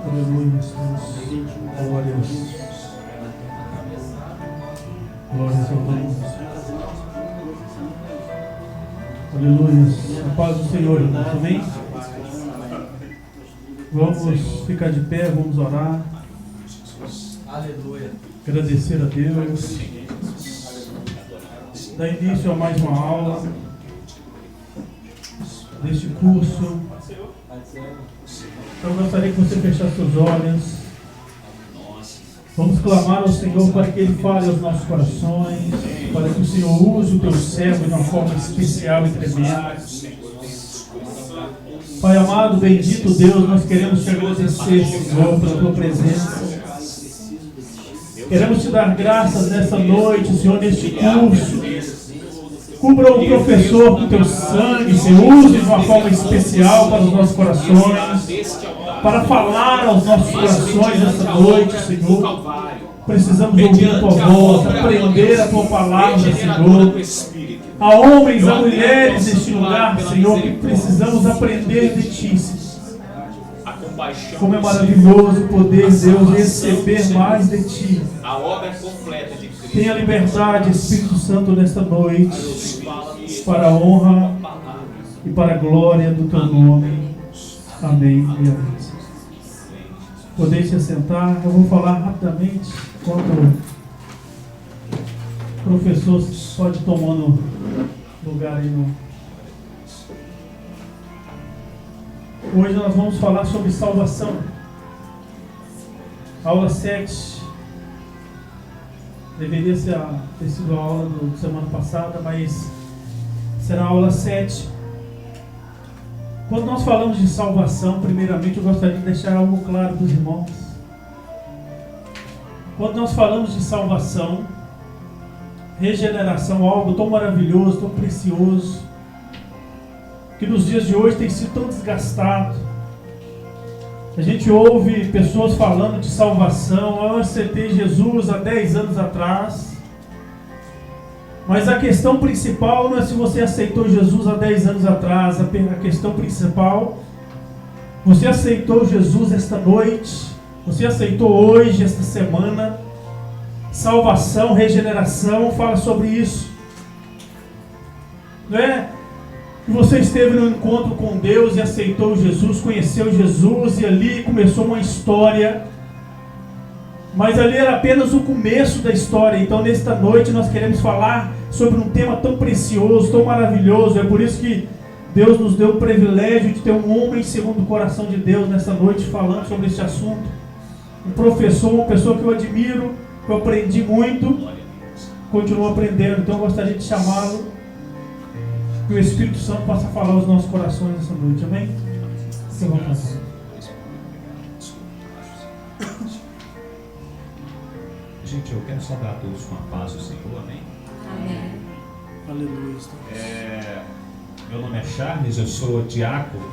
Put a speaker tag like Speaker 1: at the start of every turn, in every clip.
Speaker 1: Aleluia, glórias. Glórias ao Deus. Aleluia. A paz do Senhor, irmãos. Amém? Vamos ficar de pé, vamos orar.
Speaker 2: Aleluia.
Speaker 1: Agradecer a Deus. Dar início a mais uma aula deste curso. Então eu gostaria que você fechasse seus olhos. Vamos clamar ao Senhor para que Ele fale aos nossos corações, para que o Senhor use o teu servo de uma forma especial e tremenda. Pai amado, bendito Deus, nós queremos te agradecer, Senhor, pela tua presença. Queremos te dar graças nessa noite, Senhor, neste curso. Cubra o professor com teu sangue, Senhor, use de uma forma especial para os nossos corações, para falar aos nossos corações nessa noite, Senhor. Precisamos ouvir a tua voz, aprender a tua palavra, Senhor. Há homens, há mulheres neste lugar, Senhor, que precisamos aprender de ti, Senhor. Como é maravilhoso poder, Deus, receber mais de ti.
Speaker 3: A obra completa de Cristo.
Speaker 1: Tenha liberdade, Espírito Santo, nesta noite, para a honra e para a glória do teu nome. Amém e amém. Podeis se assentar. Eu vou falar rapidamente enquanto o professor pode tomando lugar aí no... Hoje nós vamos falar sobre salvação. Aula 7. Deveria ter sido a aula da semana passada, mas será a aula 7. Quando nós falamos de salvação, primeiramente eu gostaria de deixar algo claro para os irmãos. Quando nós falamos de salvação, regeneração, algo tão maravilhoso, tão precioso, que nos dias de hoje tem sido tão desgastado. A gente ouve pessoas falando de salvação. Eu aceitei Jesus há 10 anos atrás. Mas a questão principal não é se você aceitou Jesus há 10 anos atrás. A questão principal, você aceitou Jesus esta noite, você aceitou hoje, esta semana. Salvação, regeneração, fala sobre isso. Não é que você esteve no encontro com Deus e aceitou Jesus, conheceu Jesus, e ali começou uma história, mas ali era apenas o começo da história. Então nesta noite nós queremos falar sobre um tema tão precioso, tão maravilhoso. É por isso que Deus nos deu o privilégio de ter um homem segundo o coração de Deus nesta noite falando sobre esse assunto. Um professor, uma pessoa que eu admiro, que eu aprendi muito, continuo aprendendo. Então eu gostaria de chamá-lo, que o Espírito Santo possa falar aos nossos corações nessa noite, amém? Fique à vontade.
Speaker 3: Gente, eu quero saudar a todos com a paz do Senhor, amém?
Speaker 4: Amém.
Speaker 1: Aleluia.
Speaker 3: Meu nome é Charles, eu sou diácono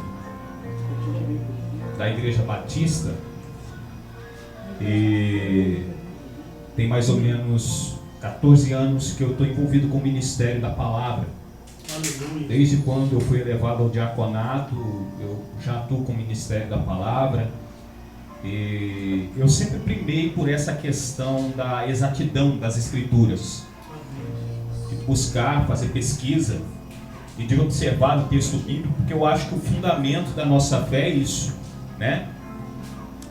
Speaker 3: da Igreja Batista e tem mais ou menos 14 anos que eu estou envolvido com o Ministério da Palavra. Desde quando eu fui elevado ao diaconato, eu já atuo com o Ministério da Palavra. E eu sempre primei por essa questão da exatidão das Escrituras, de buscar, fazer pesquisa e de observar o texto bíblico, porque eu acho que o fundamento da nossa fé é isso, né?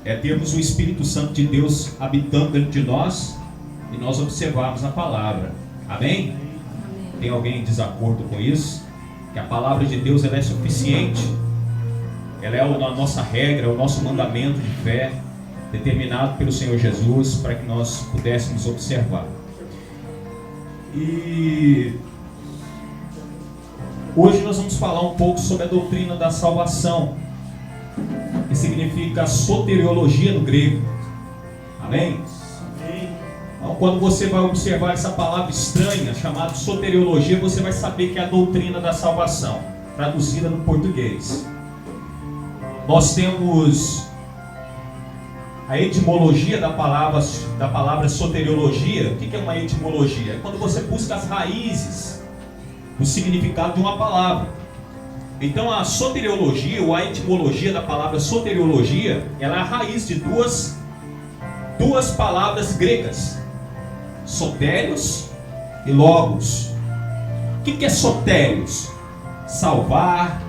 Speaker 3: É termos o Espírito Santo de Deus habitando dentro de nós e nós observarmos a palavra. Amém? Tem alguém em desacordo com isso? Que a palavra de Deus ela é suficiente, ela é a nossa regra, o nosso mandamento de fé, determinado pelo Senhor Jesus, para que nós pudéssemos observar. E hoje nós vamos falar um pouco sobre a doutrina da salvação, que significa soteriologia no grego. Amém? Então, quando você vai observar essa palavra estranha, chamada soteriologia, você vai saber que é a doutrina da salvação, traduzida no português. Nós temos a etimologia da palavra soteriologia. O que é uma etimologia? É quando você busca as raízes do significado de uma palavra. Então a soteriologia, ou a etimologia da palavra soteriologia, ela é a raiz de duas palavras gregas: sotérios e logos. O que é sotérios? Salvar,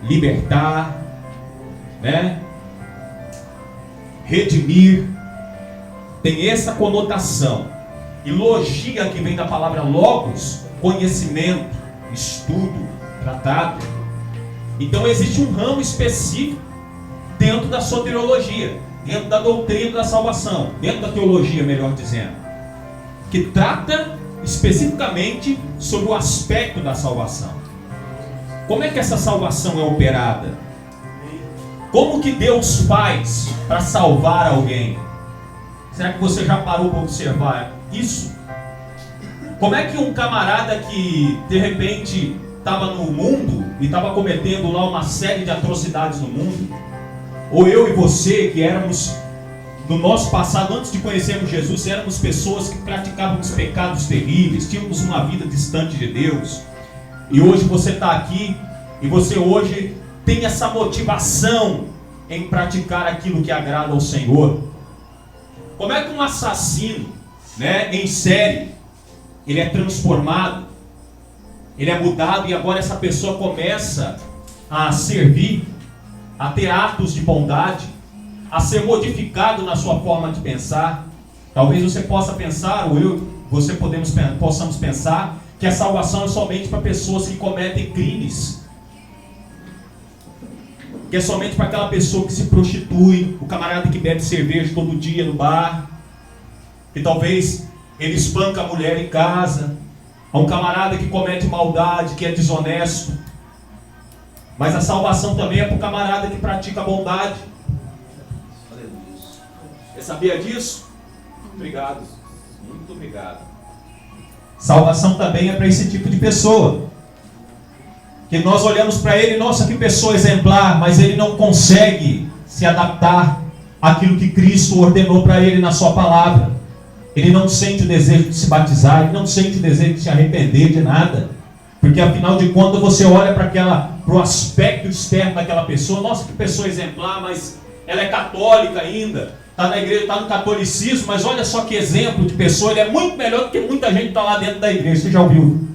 Speaker 3: libertar, né? Redimir. Tem essa conotação. E logia, que vem da palavra logos, conhecimento, estudo, tratado. Então existe um ramo específico dentro da soteriologia, dentro da doutrina da salvação, dentro da teologia, melhor dizendo, que trata especificamente sobre o aspecto da salvação. Como é que essa salvação é operada? Como que Deus faz para salvar alguém? Será que você já parou para observar isso? Como é que um camarada que de repente estava no mundo e estava cometendo lá uma série de atrocidades no mundo, ou eu e você que éramos, no nosso passado, antes de conhecermos Jesus, éramos pessoas que praticávamos pecados terríveis, tínhamos uma vida distante de Deus, e hoje você está aqui e você hoje tem essa motivação em praticar aquilo que agrada ao Senhor. Como é que um assassino, né, em série, ele é transformado, ele é mudado, e agora essa pessoa começa a servir, a ter atos de bondade, a ser modificado na sua forma de pensar? Talvez você possa pensar, ou você possamos pensar, que a salvação é somente para pessoas que cometem crimes, que é somente para aquela pessoa que se prostitui, o camarada que bebe cerveja todo dia no bar, que talvez ele espanca a mulher em casa, a um camarada que comete maldade, que é desonesto. Mas a salvação também é para o camarada que pratica a bondade. Você sabia disso? Obrigado, muito obrigado. Salvação também é para esse tipo de pessoa, que nós olhamos para ele, nossa, que pessoa exemplar, mas ele não consegue se adaptar àquilo que Cristo ordenou para ele na sua palavra. Ele não sente o desejo de se batizar, ele não sente o desejo de se arrepender de nada, porque afinal de contas você olha para o aspecto externo daquela pessoa, nossa, que pessoa exemplar, mas ela é católica ainda, está na igreja, está no catolicismo, mas olha só que exemplo de pessoa, ele é muito melhor do que muita gente que está lá dentro da igreja. Você já ouviu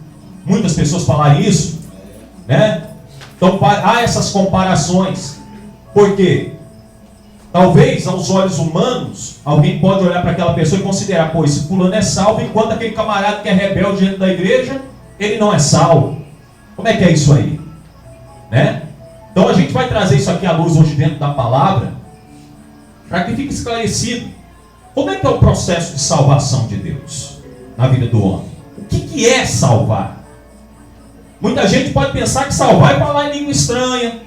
Speaker 3: muitas pessoas falarem isso? Né? Então há essas comparações. Por quê? Talvez aos olhos humanos alguém pode olhar para aquela pessoa e considerar, pô, esse fulano é salvo, enquanto aquele camarada que é rebelde dentro da igreja, ele não é salvo. Como é que é isso aí? Né? Então a gente vai trazer isso aqui à luz hoje dentro da palavra, para que fique esclarecido como é que é o processo de salvação de Deus na vida do homem. O que é salvar? Muita gente pode pensar que salvar é falar em língua estranha.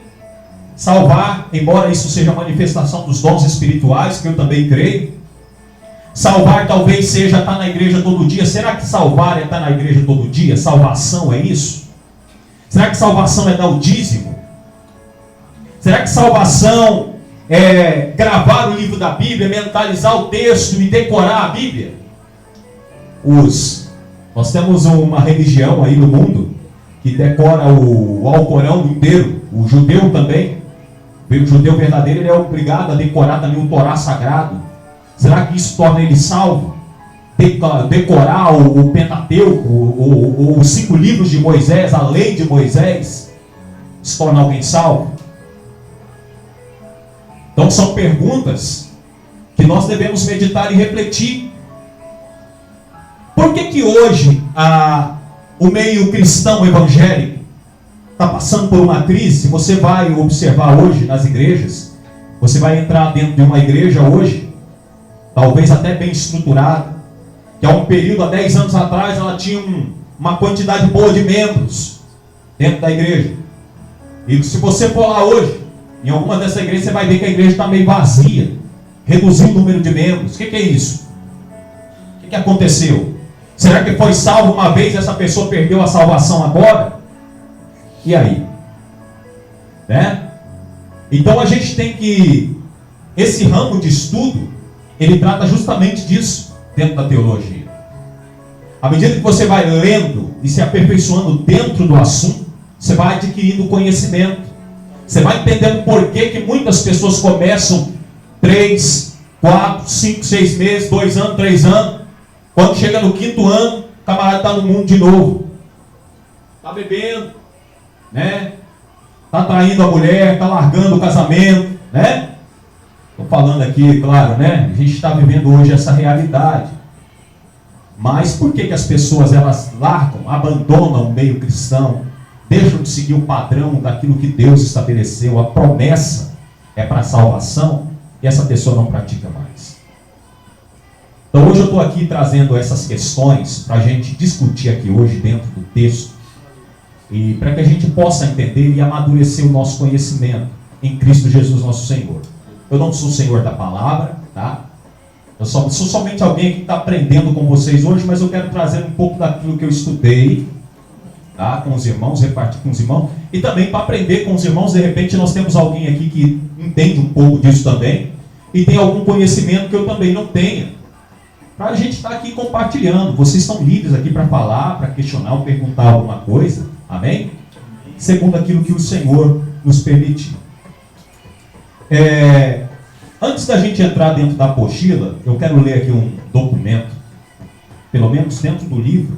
Speaker 3: Salvar, embora isso seja a manifestação dos dons espirituais, que eu também creio. Salvar talvez seja estar na igreja todo dia. Será que salvar é estar na igreja todo dia? Salvação é isso? Será que salvação é dar o dízimo? Será que salvação é gravar o livro da Bíblia, mentalizar o texto e decorar a Bíblia? Nós temos uma religião aí no mundo que decora o Alcorão inteiro, o judeu também. O judeu verdadeiro, ele é obrigado a decorar também o Torá sagrado. Será que isso torna ele salvo? Decorar o Pentateuco, os 5 livros de Moisés, a lei de Moisés, se torna alguém salvo? Então são perguntas que nós devemos meditar e refletir. Por que hoje o meio cristão evangélico está passando por uma crise? Se você vai observar hoje nas igrejas, você vai entrar dentro de uma igreja hoje, talvez até bem estruturada, que há um período, há 10 anos atrás, ela tinha uma quantidade boa de membros dentro da igreja. E se você for lá hoje, em alguma dessas igrejas, você vai ver que a igreja está meio vazia, reduziu o número de membros. O que é isso? O que aconteceu? Será que foi salvo uma vez e essa pessoa perdeu a salvação agora? E aí? Né? Então a gente tem que esse ramo de estudo, ele trata justamente disso dentro da teologia. À medida que você vai lendo e se aperfeiçoando dentro do assunto, você vai adquirindo conhecimento. Você vai entendendo por que muitas pessoas começam 3, 4, 5, 6 meses, 2 anos, 3 anos. Quando chega no 5º ano, o camarada está no mundo de novo. Está bebendo, né? Está traindo a mulher, está largando o casamento, né? Estou falando aqui, claro, né? A gente está vivendo hoje essa realidade. Mas por que as pessoas elas largam, abandonam o meio cristão, deixam de seguir o padrão daquilo que Deus estabeleceu, a promessa é para a salvação, e essa pessoa não pratica mais? Então hoje eu estou aqui trazendo essas questões para a gente discutir aqui hoje dentro do texto, e para que a gente possa entender e amadurecer o nosso conhecimento em Cristo Jesus nosso Senhor. Eu não sou o Senhor da palavra, tá? Eu sou somente alguém que está aprendendo com vocês hoje, mas eu quero trazer um pouco daquilo que eu estudei, tá? Com os irmãos, repartir com os irmãos, e também para aprender com os irmãos. De repente nós temos alguém aqui que entende um pouco disso também, e tem algum conhecimento que eu também não tenha, para a gente estar aqui compartilhando. Vocês estão livres aqui para falar, para questionar ou perguntar alguma coisa, amém? Segundo aquilo que o Senhor nos permitiu. Antes da gente entrar dentro da apostila, eu quero ler aqui um documento, pelo menos dentro do livro,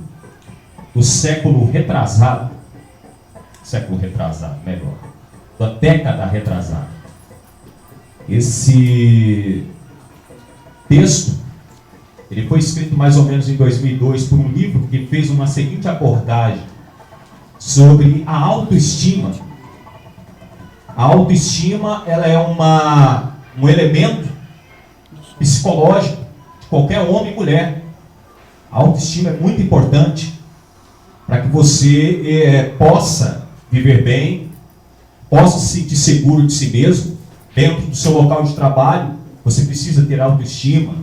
Speaker 3: do século retrasado, melhor, da década retrasada. Esse texto, ele foi escrito mais ou menos em 2002 por um livro que fez uma seguinte abordagem sobre a autoestima. A autoestima, ela é um elemento psicológico de qualquer homem e mulher. A autoestima é muito importante para que você possa viver bem, possa se sentir seguro de si mesmo. Dentro do seu local de trabalho, você precisa ter autoestima.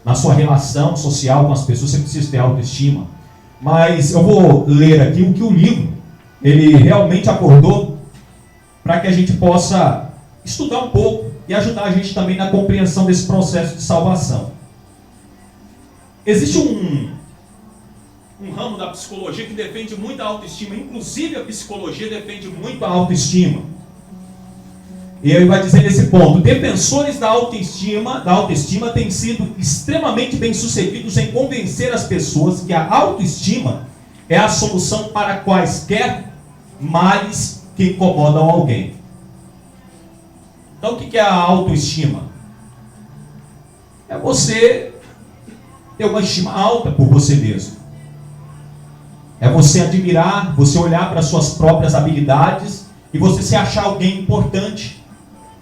Speaker 3: Na sua relação social com as pessoas, você precisa ter autoestima. Mas eu vou ler aqui o que o livro ele realmente abordou, para que a gente possa estudar um pouco e ajudar a gente também na compreensão desse processo de salvação. Existe um ramo da psicologia que defende muito a autoestima, inclusive a psicologia defende muito a autoestima. E ele vai dizer nesse ponto: defensores da autoestima têm sido extremamente bem-sucedidos em convencer as pessoas que a autoestima é a solução para quaisquer males que incomodam alguém. Então o que é a autoestima? É você ter uma estima alta por você mesmo. É você admirar, você olhar para as suas próprias habilidades e você se achar alguém importante.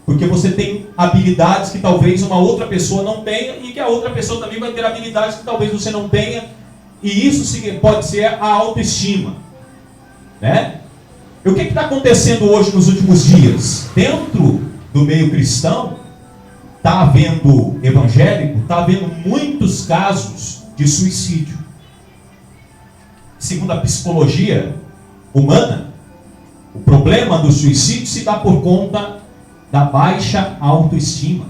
Speaker 3: Porque você tem habilidades que talvez uma outra pessoa não tenha, e que a outra pessoa também vai ter habilidades que talvez você não tenha. E isso pode ser a autoestima, né? E o que está acontecendo hoje nos últimos dias? Dentro do meio cristão, está havendo evangélico, está havendo muitos casos de suicídio. Segundo a psicologia humana, o problema do suicídio se dá por conta da baixa autoestima,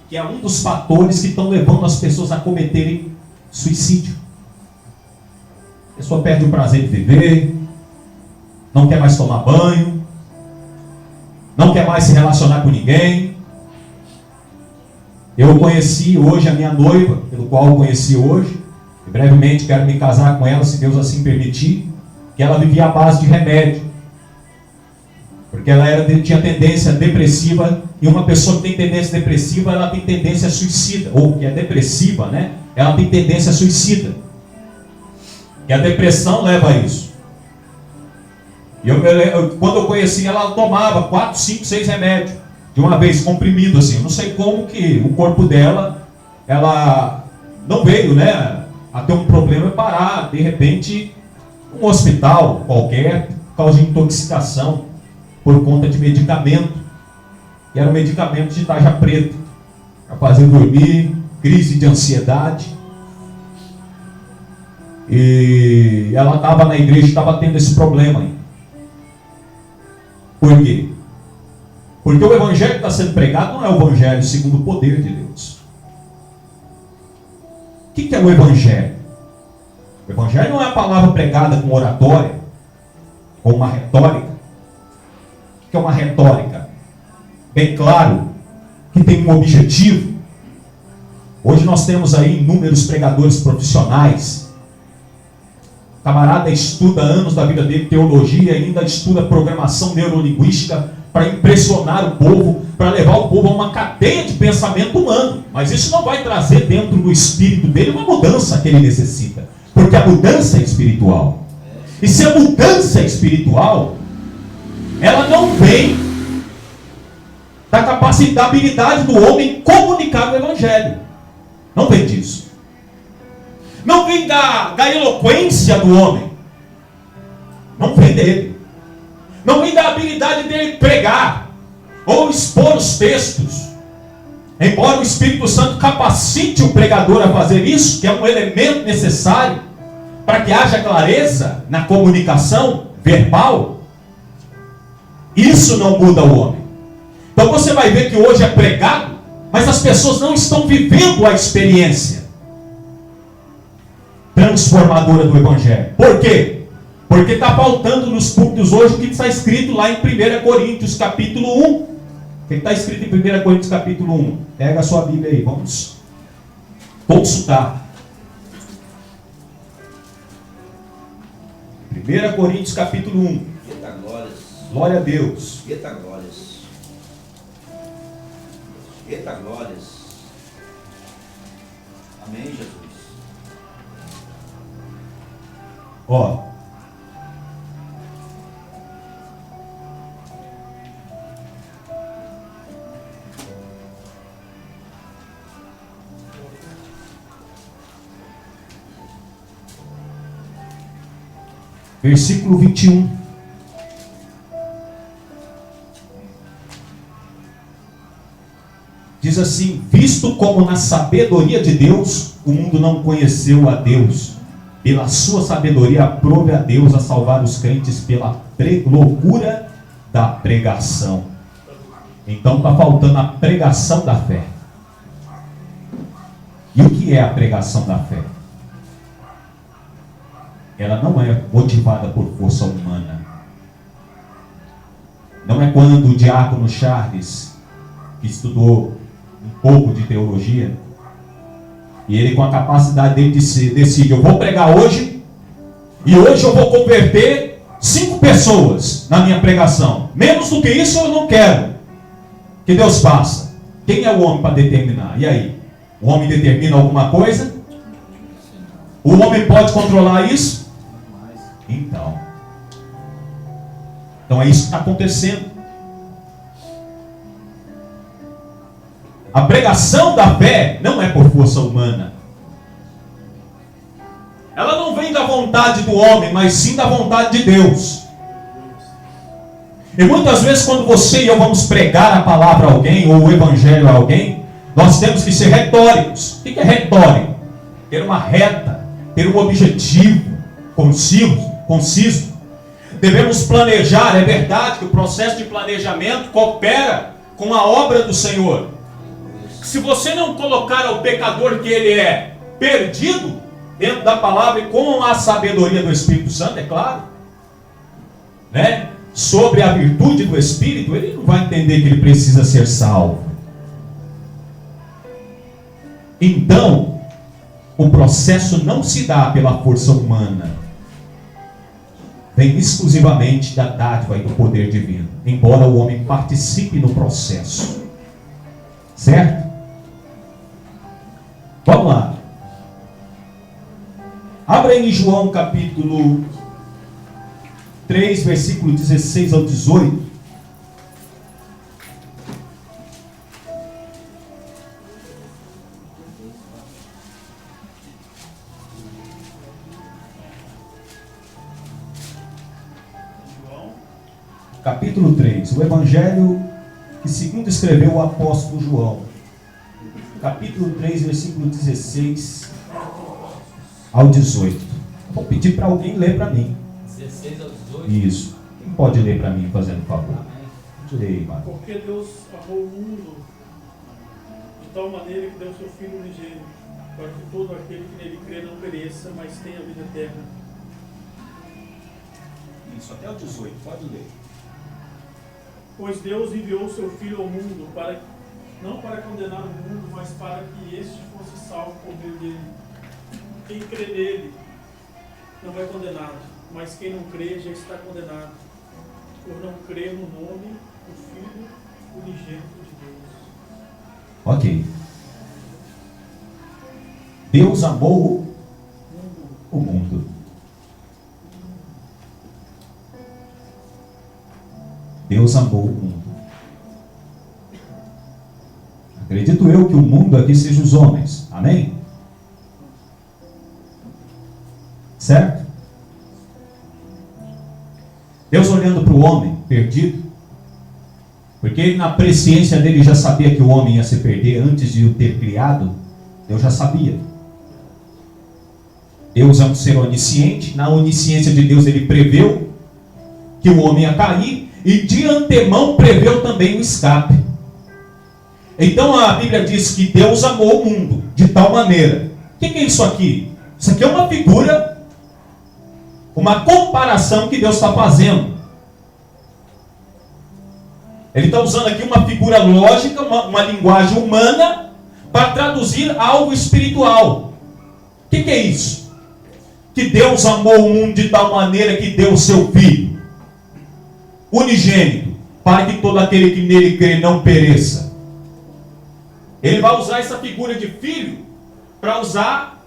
Speaker 3: que é um dos fatores que estão levando as pessoas a cometerem suicídio. A pessoa perde o prazer de viver, não quer mais tomar banho, não quer mais se relacionar com ninguém. Eu conheci hoje a minha noiva, pelo qual eu conheci hoje, e brevemente quero me casar com ela, se Deus assim permitir, que ela vivia à base de remédio, porque ela tinha tendência depressiva, e uma pessoa que tem tendência depressiva, ela tem tendência suicida, ou que é depressiva, né? Ela tem tendência suicida, que a depressão leva a isso. E quando eu conheci ela, ela tomava 4, 5, 6 remédios de uma vez, comprimido assim. Eu não sei como que o corpo dela, ela não veio, né, a ter um problema e parar, de repente, um hospital qualquer, por causa de intoxicação, por conta de medicamento. E era um medicamento de tarja preta, para fazer dormir, crise de ansiedade. E ela estava na igreja e estava tendo esse problema aí. Por quê? Porque o evangelho que está sendo pregado não é o evangelho segundo o poder de Deus. O que é o evangelho? O evangelho não é a palavra pregada com oratória, com uma retórica. O que é uma retórica? Bem claro que tem um objetivo. Hoje nós temos aí inúmeros pregadores profissionais. O camarada estuda anos da vida dele, teologia, ainda estuda programação neurolinguística para impressionar o povo, para levar o povo a uma cadeia de pensamento humano. Mas isso não vai trazer dentro do espírito dele uma mudança que ele necessita. Porque a mudança é espiritual. E se a mudança é espiritual, ela não vem da capacidade, da habilidade do homem comunicar o evangelho. Não vem disso. Não vem da eloquência do homem. Não vem dele. Não vem da habilidade dele pregar ou expor os textos. Embora o Espírito Santo capacite o pregador a fazer isso, que é um elemento necessário para que haja clareza na comunicação verbal, isso não muda o homem. Então você vai ver que hoje é pregado, mas as pessoas não estão vivendo a experiência transformadora do Evangelho. Por quê? Porque está faltando nos púlpitos hoje o que está escrito lá em 1 Coríntios capítulo 1. O que está escrito em 1 Coríntios capítulo 1? Pega a sua Bíblia aí, vamos consultar. 1 Coríntios capítulo 1.
Speaker 2: Eita glórias.
Speaker 3: Glória a Deus.
Speaker 2: Eita glórias. Eita glórias. Amém, Jesus.
Speaker 3: Ó. Versículo 21. Diz assim: visto como na sabedoria de Deus o mundo não conheceu a Deus, pela sua sabedoria aprove a Deus a salvar os crentes pela loucura da pregação. Então está faltando a pregação da fé. E o que é a pregação da fé? Ela não é motivada por força humana. Não é quando o diácono Charles, que estudou um pouco de teologia, e ele, com a capacidade dele decide: eu vou pregar hoje, e hoje eu vou converter 5 pessoas na minha pregação. Menos do que isso eu não quero. Que Deus faça. Quem é o homem para determinar? E aí? O homem determina alguma coisa? O homem pode controlar isso? Então é isso que está acontecendo. A pregação da fé não é por força humana. Ela não vem da vontade do homem, mas sim da vontade de Deus. E muitas vezes quando você e eu vamos pregar a palavra a alguém, ou o evangelho a alguém, nós temos que ser retóricos. O que é retórico? Ter uma reta, ter um objetivo conciso. Devemos planejar. É verdade que o processo de planejamento coopera com a obra do Senhor. Se você não colocar ao pecador que ele é perdido dentro da palavra e com a sabedoria do Espírito Santo, é claro, né? Sobre a virtude do Espírito, ele não vai entender que ele precisa ser salvo. Então, o processo não se dá pela força humana. Vem exclusivamente da dádiva e do poder divino, embora o homem participe no processo. Certo? Vamos lá. Abra em João capítulo 3, versículo 16 ao 18. Capítulo 3, o Evangelho que segundo escreveu o apóstolo João. Capítulo 3, versículo 16 ao 18. Vou pedir para alguém ler para mim.
Speaker 2: 16 ao 18?
Speaker 3: Isso. Quem pode ler para mim, fazendo favor? Ei, mano.
Speaker 1: Porque Deus amou o mundo de tal maneira que deu seu Filho unigênito, para que todo aquele que nele crê não pereça, mas tenha vida eterna.
Speaker 3: Isso, até o 18, pode ler.
Speaker 1: Pois Deus enviou o seu Filho ao mundo, não para condenar o mundo, mas para que este fosse salvo por meio dele. Quem crê nele não é condenado, mas quem não crê já está condenado, por não crer no nome do Filho unigênito de Deus.
Speaker 3: Ok. Deus amou o mundo. Deus amou o mundo. Acredito eu que o mundo aqui seja os homens. Amém? Certo? Deus olhando para o homem perdido, porque ele, na presciência dele, já sabia que o homem ia se perder antes de o ter criado. Deus já sabia. Deus é um ser onisciente. Na onisciência de Deus ele preveu que o homem ia cair e de antemão preveu também o escape. Então a Bíblia diz que Deus amou o mundo de tal maneira. O que é isso aqui? Isso aqui é uma figura, uma comparação que Deus está fazendo. Ele está usando aqui uma figura lógica, uma linguagem humana, para traduzir algo espiritual. O que é isso? Que Deus amou o mundo de tal maneira que deu o seu Filho unigênito, para que todo aquele que nele crê não pereça. Ele vai usar essa figura de filho para usar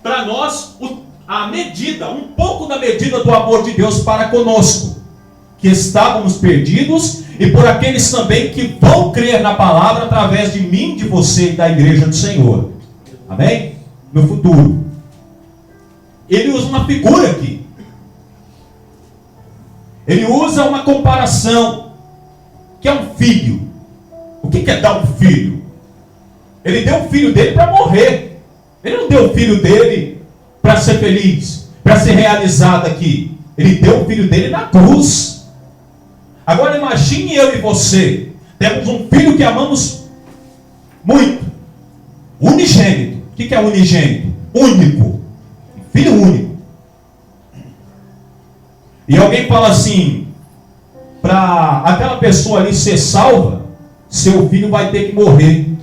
Speaker 3: para nós a medida, um pouco da medida do amor de Deus para conosco, que estávamos perdidos, e por aqueles também que vão crer na palavra através de mim, de você e da igreja do Senhor. Amém? No futuro. Ele usa uma figura aqui. Ele usa uma comparação, que é um filho. O que é dar um filho? Ele deu o filho dele para morrer. Ele não deu o filho dele para ser feliz, para ser realizado aqui. Ele deu o filho dele na cruz. Agora imagine eu e você. Temos um filho que amamos muito. Unigênito. O que é unigênito? Único. Filho único. E alguém fala assim, para aquela pessoa ali ser salva, seu filho vai ter que morrer.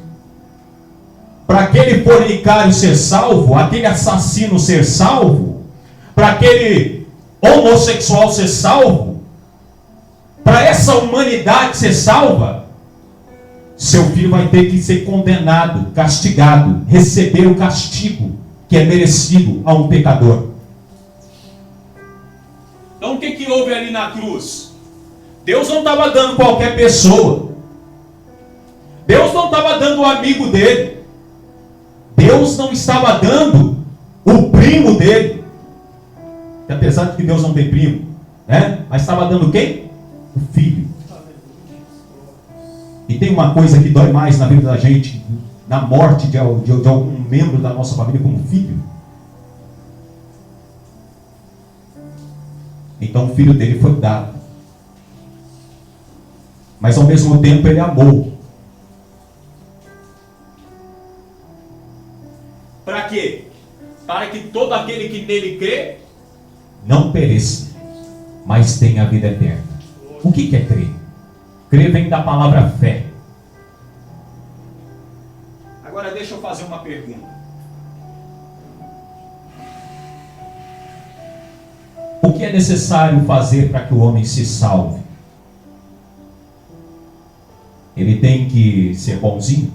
Speaker 3: Para aquele fornicário ser salvo, aquele assassino ser salvo, para aquele homossexual ser salvo, para essa humanidade ser salva, seu filho vai ter que ser condenado, castigado, receber o castigo que é merecido a um pecador. Então o que houve ali na cruz? Deus não estava dando qualquer pessoa. Deus não estava dando o amigo dele. Deus não estava dando o primo dele. Apesar de que Deus não tem primo, né? Mas estava dando quem? O filho. E tem uma coisa que dói mais na vida da gente, na morte de algum membro da nossa família, como filho. Então o filho dele foi dado. Mas ao mesmo tempo ele amou. Para quê? Para que todo aquele que nele crê não pereça, mas tenha a vida eterna. O que é crer? Crer vem da palavra fé. Agora deixa eu fazer uma pergunta. O que é necessário fazer para que o homem se salve? Ele tem que ser bonzinho?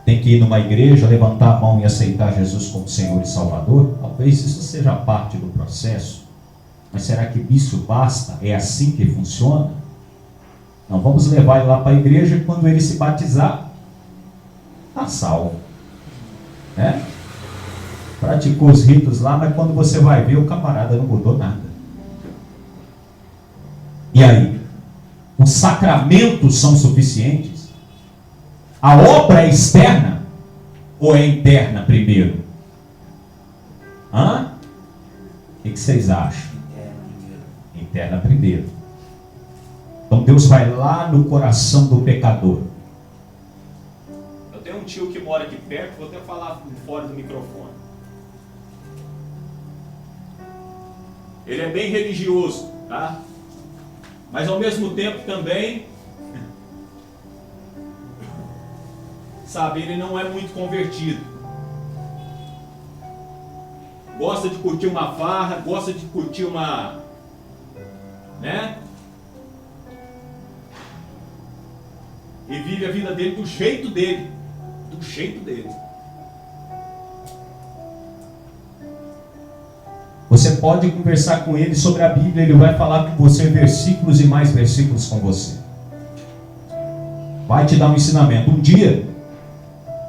Speaker 3: Tem que ir numa igreja, levantar a mão e aceitar Jesus como Senhor e Salvador? Talvez isso seja parte do processo. Mas será que isso basta? É assim que funciona? Não, vamos levar ele lá para a igreja e quando ele se batizar, está salvo. Né? Praticou os ritos lá, mas quando você vai ver, o camarada não mudou nada. E aí? Os sacramentos são suficientes? A obra é externa ou é interna primeiro? Hã? O que vocês acham? Interna primeiro. Então Deus vai lá no coração do pecador. Eu tenho um tio que mora aqui perto, vou até falar fora do microfone. Ele é bem religioso, tá? Mas ao mesmo tempo também, sabe, ele não é muito convertido. Gosta de curtir uma farra, gosta de curtir uma, né? E vive a vida dele do jeito dele. Do jeito dele. Você pode conversar com ele sobre a Bíblia, ele vai falar com você versículos e mais versículos com você. Vai te dar um ensinamento. Um dia,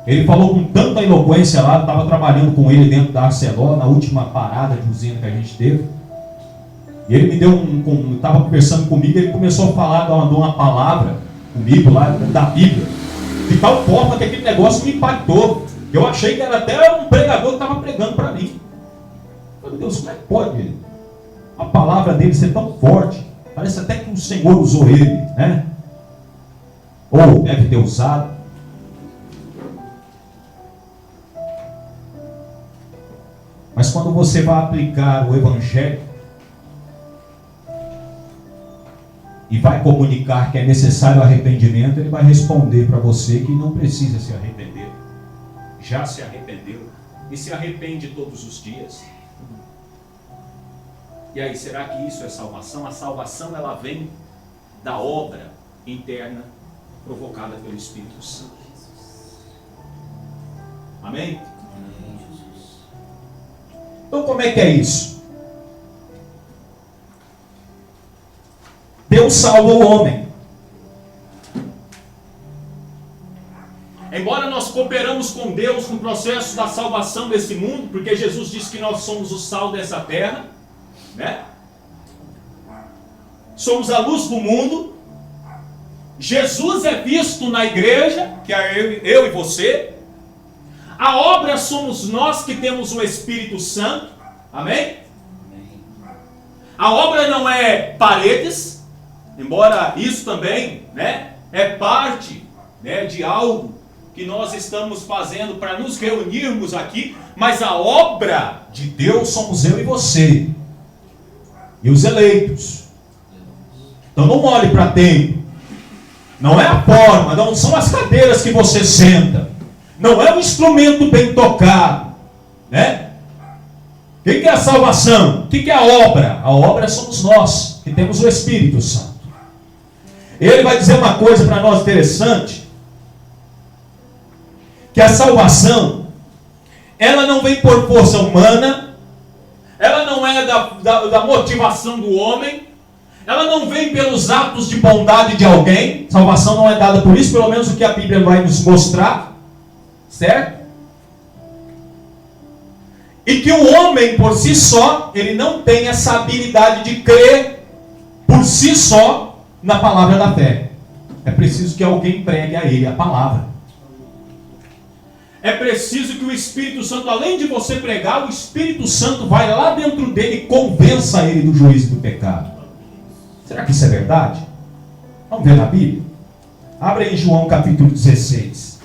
Speaker 3: ele falou com tanta eloquência lá, eu estava trabalhando com ele dentro da Arcelor, na última parada de usina que a gente teve. E ele me deu estava conversando comigo, ele começou a falar de uma palavra comigo lá, da Bíblia, de tal forma que aquele negócio me impactou. Eu achei que era até um pregador que estava pregando para mim. Meu Deus, como é que pode a palavra dele ser tão forte? Parece até que o Senhor usou ele, né? Ou deve ter usado. Mas quando você vai aplicar o Evangelho e vai comunicar que é necessário arrependimento, ele vai responder para você que não precisa se arrepender. Já se arrependeu e se arrepende todos os dias. E aí, será que isso é salvação? A salvação, ela vem da obra interna provocada pelo Espírito Santo. Amém? Então, como é que é isso? Deus salva o homem. Embora nós cooperamos com Deus no processo da salvação desse mundo, porque Jesus disse que nós somos o sal dessa terra, né? Somos a luz do mundo. Jesus é visto na igreja, que é eu e você. A obra somos nós que temos o Espírito Santo. Amém? A obra não é paredes, embora isso também, né, é parte, né, de algo que nós estamos fazendo para nos reunirmos aqui, mas a obra de Deus somos eu e você. E os eleitos. Então não olhe para tempo. Não é a forma, não são as cadeiras que você senta. Não é um instrumento bem tocado, né? O que é a salvação? O que é a obra? A obra somos nós, que temos o Espírito Santo. Ele vai dizer uma coisa para nós interessante, que a salvação, ela não vem por força humana, ela não é da motivação do homem, ela não vem pelos atos de bondade de alguém. Salvação não é dada por isso, pelo menos o que a Bíblia vai nos mostrar. Certo? E que o homem por si só, ele não tem essa habilidade de crer por si só na palavra da fé. É preciso que alguém pregue a ele a palavra. É preciso que o Espírito Santo, além de você pregar, o Espírito Santo vai lá dentro dele e convença ele do juízo do pecado. Será que isso é verdade? Vamos ver na Bíblia? Abra aí João capítulo 16.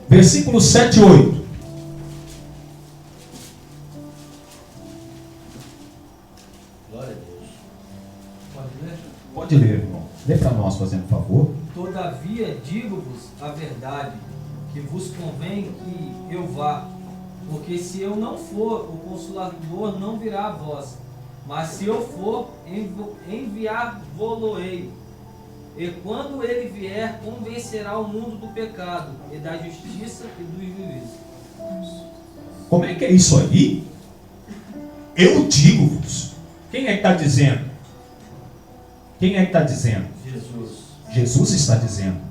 Speaker 3: Versículo 7 e 8.
Speaker 2: Glória a Deus.
Speaker 4: Pode ler?
Speaker 3: Pode ler, irmão. Lê para nós, fazendo favor.
Speaker 4: Todavia digo-vos a verdade, que vos convém que eu vá, porque se eu não for, o Consolador não virá a vós, mas se eu for, enviar-vos-ei. E quando ele vier, convencerá o mundo do pecado, e da justiça e do juízo.
Speaker 3: Como é que é isso aí? Eu digo-vos. Quem é que está dizendo? Quem é que está dizendo?
Speaker 2: Jesus.
Speaker 3: Jesus está dizendo.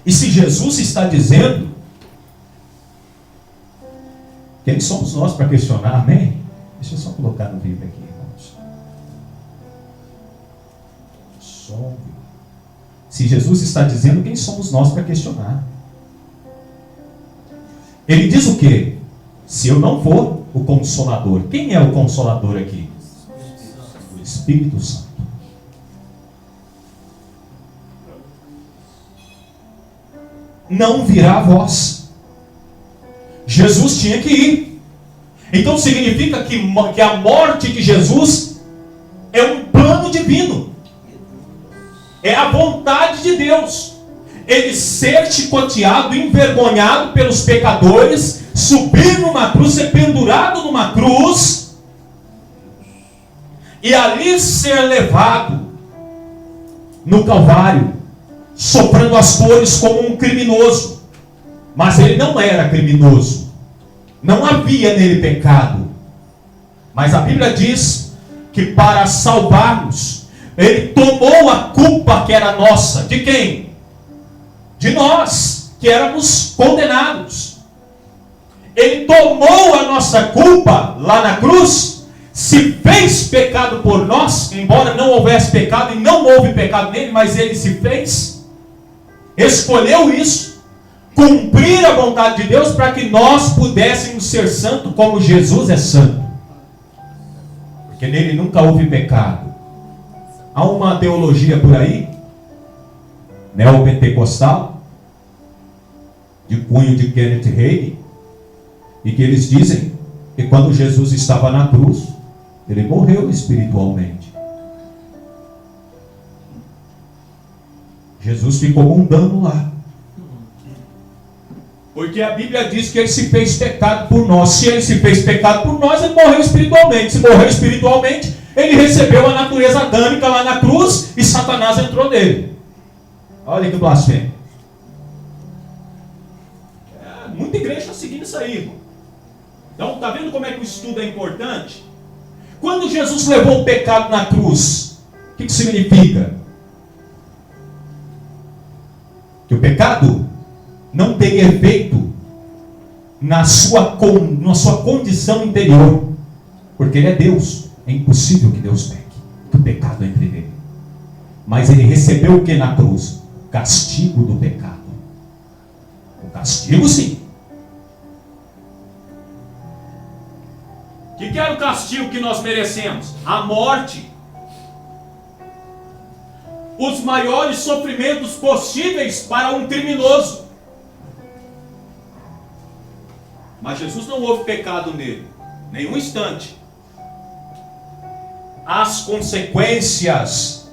Speaker 3: E se Jesus está dizendo, quem somos nós para questionar, amém? Deixa eu só colocar no livro aqui, irmãos. Se Jesus está dizendo, quem somos nós para questionar? Ele diz o quê? Se eu não for, o Consolador. Quem é o Consolador aqui? O Espírito Santo. Não virá a vós. Jesus tinha que ir. Então significa que a morte de Jesus é um plano divino. É a vontade de Deus. Ele ser chicoteado, envergonhado pelos pecadores, subir numa cruz, ser pendurado numa cruz, e ali ser levado no Calvário, soprando as flores como um criminoso. Mas ele não era criminoso. Não havia nele pecado. Mas a Bíblia diz que para salvar-nos, ele tomou a culpa que era nossa. De quem? De nós, que éramos condenados. Ele tomou a nossa culpa lá na cruz, se fez pecado por nós, embora não houvesse pecado, e não houve pecado nele, mas ele se fez, escolheu isso, cumprir a vontade de Deus, para que nós pudéssemos ser santos como Jesus é santo. Porque nele nunca houve pecado. Há uma teologia por aí, neopentecostal, de cunho de Kenneth Hagin, e que eles dizem que quando Jesus estava na cruz, ele morreu espiritualmente. Jesus ficou mundano lá. Porque a Bíblia diz que ele se fez pecado por nós. Se ele se fez pecado por nós, ele morreu espiritualmente. Se morreu espiritualmente, ele recebeu a natureza adâmica lá na cruz e Satanás entrou nele. Olha que blasfêmia. Muita igreja está seguindo isso aí, irmão. Então, está vendo como é que o estudo é importante? Quando Jesus levou o pecado na cruz, o que significa? Que o pecado não tem efeito na sua condição interior, porque ele é Deus. É impossível que Deus peque, que o pecado entre nele. Mas ele recebeu o que na cruz? O castigo do pecado. O castigo, sim. O que era o castigo que nós merecemos? A morte. Os maiores sofrimentos possíveis para um criminoso. Mas Jesus não houve pecado nele, nenhum instante. As consequências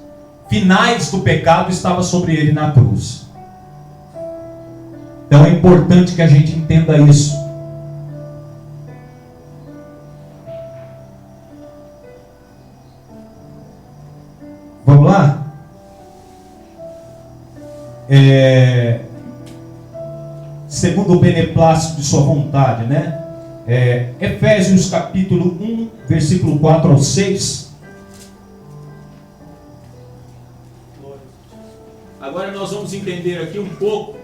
Speaker 3: finais do pecado estavam sobre ele na cruz. Então é importante que a gente entenda isso. Vamos lá? Segundo o beneplácito de sua vontade, né? Efésios capítulo 1, versículo 4 ao 6. Agora nós vamos entender aqui um pouco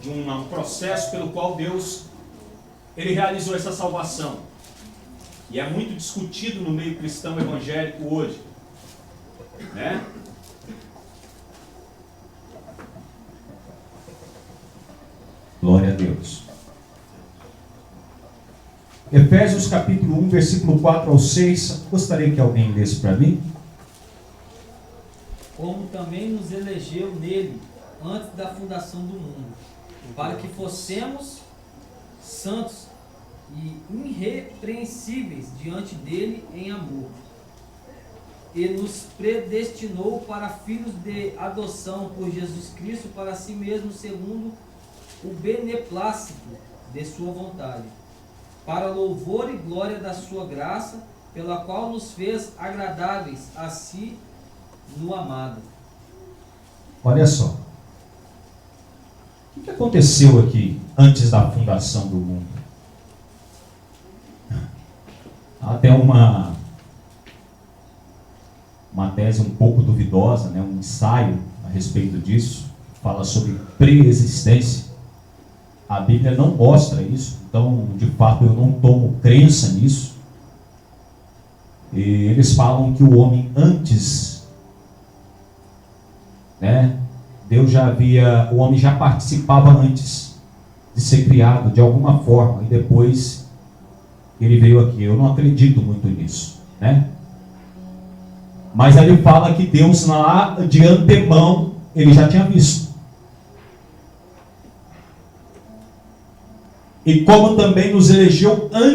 Speaker 3: de um processo pelo qual Deus ele realizou essa salvação. E é muito discutido no meio cristão evangélico hoje, né? Glória a Deus. Efésios capítulo 1, versículo 4 ao 6. Gostaria que alguém lesse para mim.
Speaker 4: Como também nos elegeu nele antes da fundação do mundo, para que fossemos santos e irrepreensíveis diante dele em amor. E nos predestinou para filhos de adoção por Jesus Cristo para si mesmo, segundo o beneplácito de sua vontade, para louvor e glória da sua graça, pela qual nos fez agradáveis a si no amado.
Speaker 3: Olha só. O que aconteceu aqui antes da fundação do mundo? Até uma tese um pouco duvidosa, né? Um ensaio a respeito disso, fala sobre pré-existência. A Bíblia não mostra isso, então de fato eu não tomo crença nisso. E eles falam que o homem antes, né? O homem já participava antes de ser criado de alguma forma, e depois ele veio aqui. Eu não acredito muito nisso, né? Mas ele fala que Deus lá de antemão ele já tinha visto. E como também nos elegeu antes